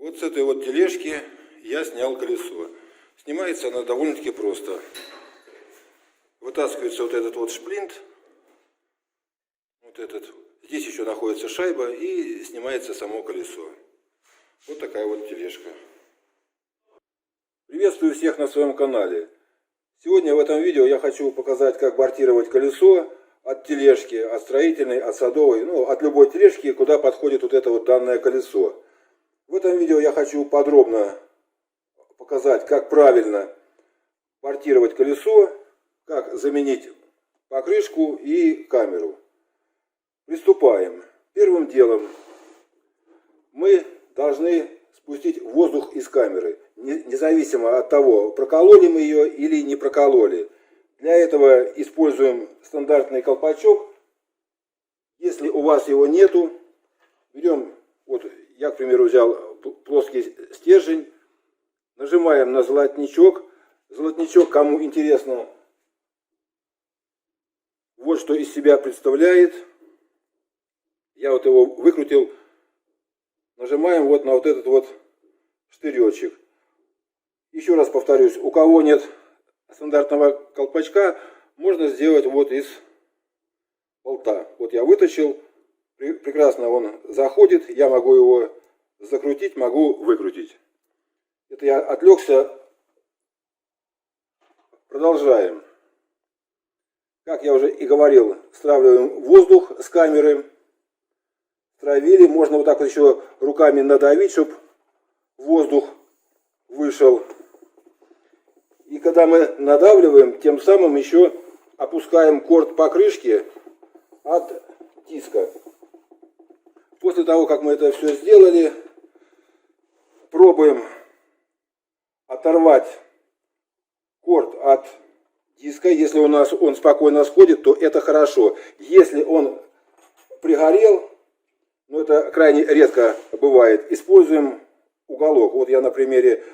Вот с этой вот тележки я снял колесо. Снимается она довольно-таки просто. Вытаскивается вот этот вот шплинт. Вот этот. Здесь еще находится шайба и снимается само колесо. Вот такая вот тележка. Приветствую всех на своем канале. Сегодня в этом видео я хочу показать, как бортировать колесо от тележки, от строительной, от садовой, от любой тележки, куда подходит вот это вот данное колесо. В этом видео я хочу подробно показать, как правильно бортировать колесо, как заменить покрышку и камеру. Приступаем. Первым делом мы должны спустить воздух из камеры, независимо от того, прокололи мы ее или не прокололи. Для этого используем стандартный колпачок. Если у вас его нету, берем, вот я, к примеру, взял плоский стержень, нажимаем на золотничок. Золотничок, кому интересно, вот что из себя представляет. Я вот его выкрутил. Нажимаем вот на вот этот вот штыречек. Еще раз повторюсь, у кого нет стандартного колпачка, можно сделать вот из болта. Вот я вытащил, прекрасно он заходит, я могу его закрутить, могу выкрутить. Это я отвлекся. Продолжаем. Как я уже и говорил, стравливаем воздух с камеры. Стравили, можно вот так вот еще руками надавить, чтобы воздух вышел. И когда мы надавливаем, тем самым еще опускаем корд покрышки от диска. После того, как мы это все сделали, пробуем оторвать корд от диска. Если у нас он спокойно сходит, то это хорошо. Если он пригорел, но это крайне редко бывает, используем уголок. Вот я на примере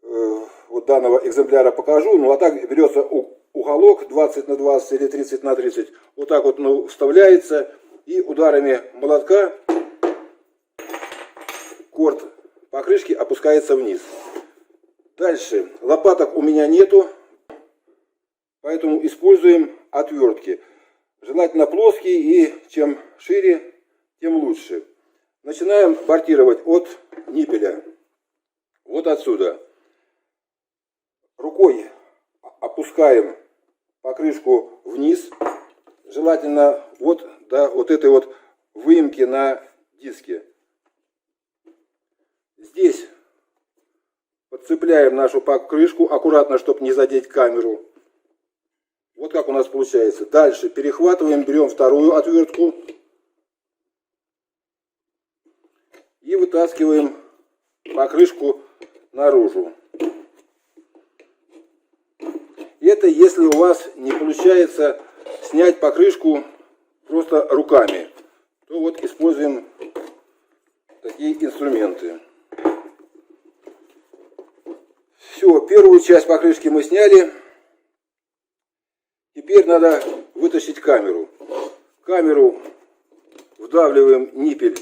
вот данного экземпляра покажу. Ну а так берется уголок 20 на 20 или 30 на 30. Вот так вот вставляется. И ударами молотка корд покрышки опускается вниз. Дальше. Лопаток у меня нету. Поэтому используем отвертки. Желательно плоские, и чем шире, тем лучше. Начинаем бортировать от ниппеля. Вот отсюда. Рукой опускаем покрышку вниз. Желательно вот до вот этой вот выемки на диске. Здесь подцепляем нашу покрышку аккуратно, чтобы не задеть камеру. Вот как у нас получается. Дальше перехватываем, берем вторую отвертку и вытаскиваем покрышку наружу. Это если у вас не получается снять покрышку просто руками, то вот используем такие инструменты. Все, первую часть покрышки мы сняли. Теперь надо вытащить камеру. Камеру вдавливаем ниппель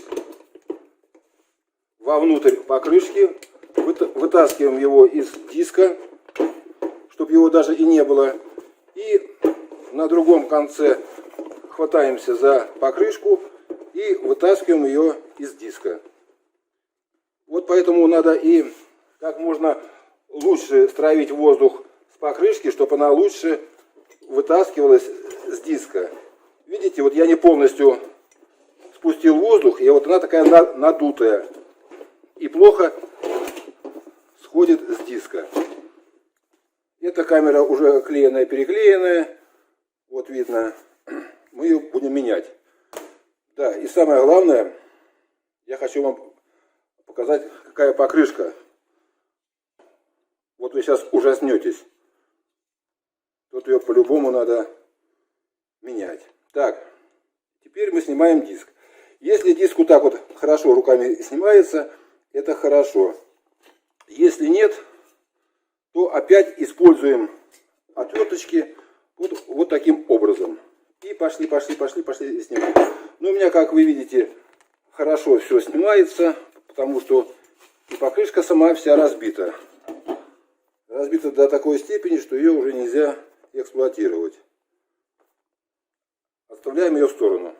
вовнутрь покрышки, вытаскиваем его из диска, чтобы его даже и не было. И на другом конце хватаемся за покрышку и вытаскиваем ее из диска. Вот поэтому надо и как можно лучше стравить воздух с покрышки, чтобы она лучше вытаскивалась с диска. Видите, вот я не полностью спустил воздух, и вот она такая надутая. И плохо сходит с диска. Эта камера уже клееная, переклеенная. Вот видно. Мы ее будем менять. Да, и самое главное, я хочу вам показать, какая покрышка. Вот вы сейчас ужаснетесь. Тут ее по-любому надо менять. Так, теперь мы снимаем диск. Если диск вот так вот хорошо руками снимается, это хорошо. Если нет, то опять используем отверточки вот таким образом. И пошли снимать. Но у меня, как вы видите, хорошо все снимается, потому что И покрышка сама вся разбита. Разбита до такой степени, что ее уже нельзя эксплуатировать. Отставляем ее в сторону.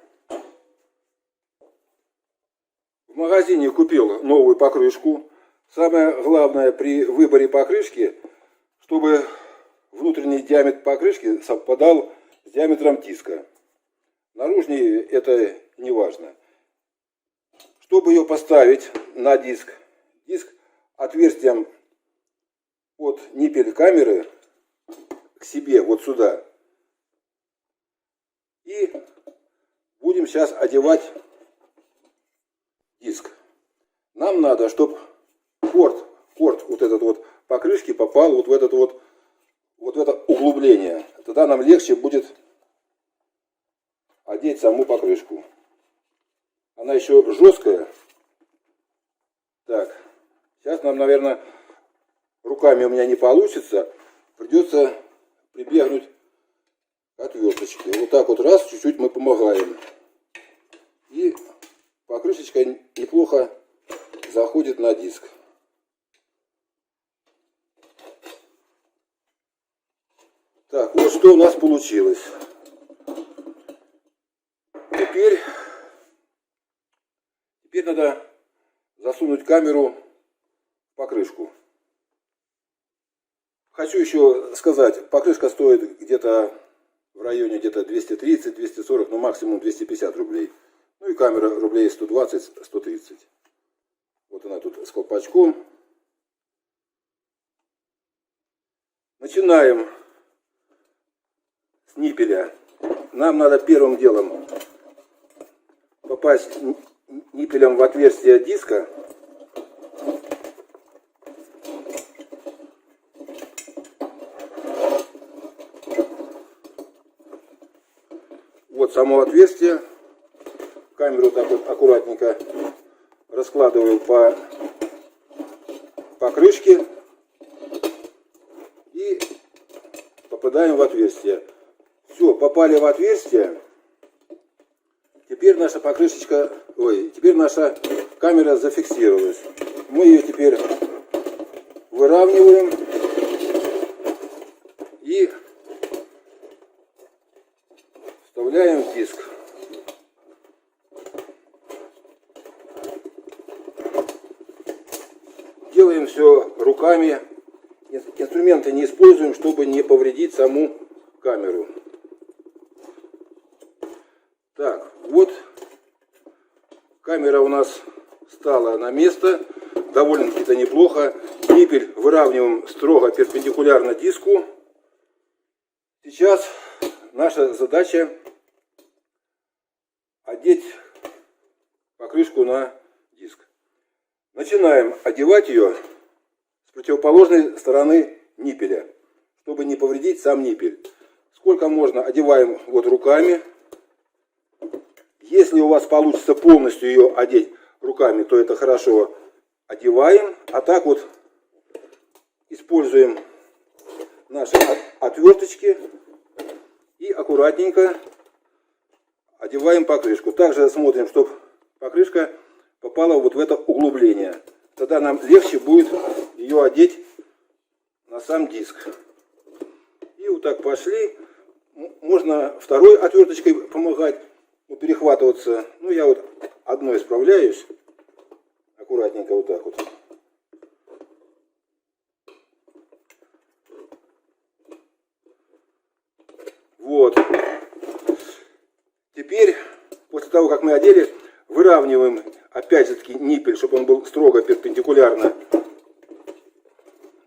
В магазине купил новую покрышку. Самое главное при выборе покрышки, чтобы внутренний диаметр покрышки совпадал с диаметром диска. Наружный это не важно. Чтобы ее поставить на диск, диск отверстием от ниппель камеры к себе вот сюда. И будем сейчас одевать диск. Нам надо, чтобы корд вот этот вот покрышки попал вот в этот вот в это углубление. Тогда нам легче будет одеть саму покрышку. Она еще жесткая. Так, сейчас нам, наверное, руками у меня не получится. Придется прибегнуть к отверточке. Вот так вот раз, чуть-чуть мы помогаем. И покрышечка неплохо заходит на диск. Так, вот что у нас получилось. Теперь надо засунуть камеру в покрышку. Хочу еще сказать, покрышка стоит где-то в районе где-то 230-240, ну максимум 250 рублей. Ну и камера рублей 120-130. Вот она тут с колпачком. Начинаем с ниппеля. Нам надо первым делом попасть ниппелем в отверстие диска. Вот само отверстие. Камеру так вот аккуратненько раскладываю по крышке и попадаем в отверстие. Все, попали в отверстие. Теперь наша покрышечка, теперь наша камера зафиксировалась. Мы ее теперь выравниваем и вставляем в диск. Делаем все руками. Инструменты не используем, чтобы не повредить саму камеру. Так, вот камера у нас стала на место. Довольно-таки неплохо. Ниппель выравниваем строго перпендикулярно диску. Сейчас наша задача одеть покрышку на диск. Начинаем одевать ее с противоположной стороны ниппеля, чтобы не повредить сам ниппель. Сколько можно, одеваем вот руками. Если у вас получится полностью ее одеть руками, то это хорошо. Одеваем, а так вот используем наши отверточки и аккуратненько одеваем покрышку. Также смотрим, чтобы покрышка попала вот в это углубление. Тогда нам легче будет ее одеть на сам диск. И вот так пошли. Можно второй отверточкой помогать, перехватываться. Ну, я вот одной справляюсь. Аккуратненько вот так вот. Вот. Теперь, после того, как мы одели, выравниваем опять же таки ниппель, чтобы он был строго перпендикулярно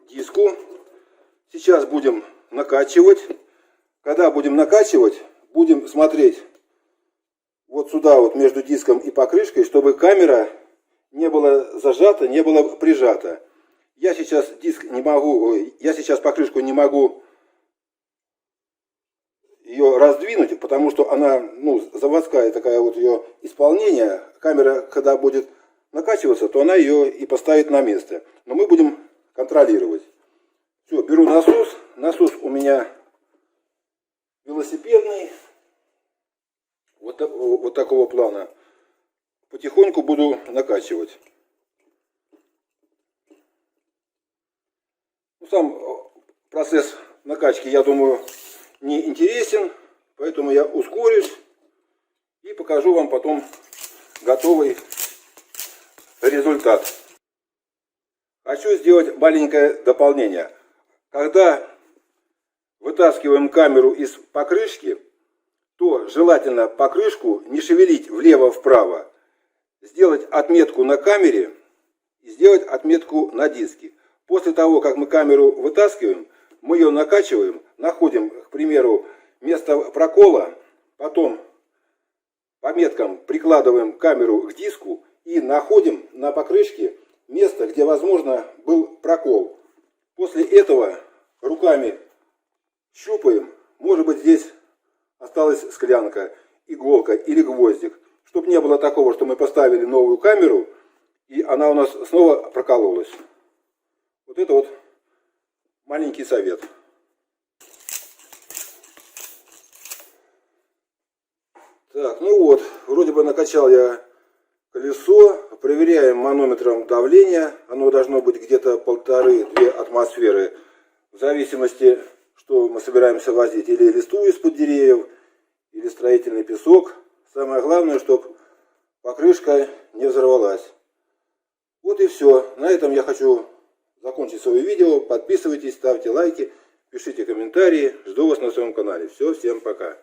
диску. Сейчас будем накачивать. Когда будем накачивать, будем смотреть вот сюда вот между диском и покрышкой, чтобы камера не была зажата, не была прижата. Я сейчас покрышку не могу ее раздвинуть, потому что она, заводская такая вот ее исполнение. Камера, когда будет накачиваться, то она ее и поставит на место. Но мы будем контролировать. Все, беру насос. Насос у меня велосипедный. Вот такого плана. Потихоньку буду накачивать. Сам процесс накачки, я думаю, не интересен, поэтому я ускорюсь и покажу вам потом готовый результат. Хочу сделать маленькое дополнение. Когда вытаскиваем камеру из покрышки, то желательно покрышку не шевелить влево-вправо, сделать отметку на камере и сделать отметку на диске. После того, как мы камеру вытаскиваем, мы ее накачиваем, находим, к примеру, место прокола, потом по меткам прикладываем камеру к диску и находим на покрышке место, где, возможно, был прокол. После этого руками щупаем, может быть, здесь осталась склянка, иголка или гвоздик, чтобы не было такого, что мы поставили новую камеру и она у нас снова прокололась. Вот это вот маленький совет. Так, ну вот, вроде бы накачал я колесо. Проверяем манометром давление. Оно должно быть где-то 1,5-2 атмосферы. В зависимости, что мы собираемся возить. Или листву из-под деревьев, или строительный песок. Самое главное, чтобы покрышка не взорвалась. Вот и все. На этом я хочу закончить свое видео. Подписывайтесь, ставьте лайки, пишите комментарии. Жду вас на своем канале. Все, всем пока.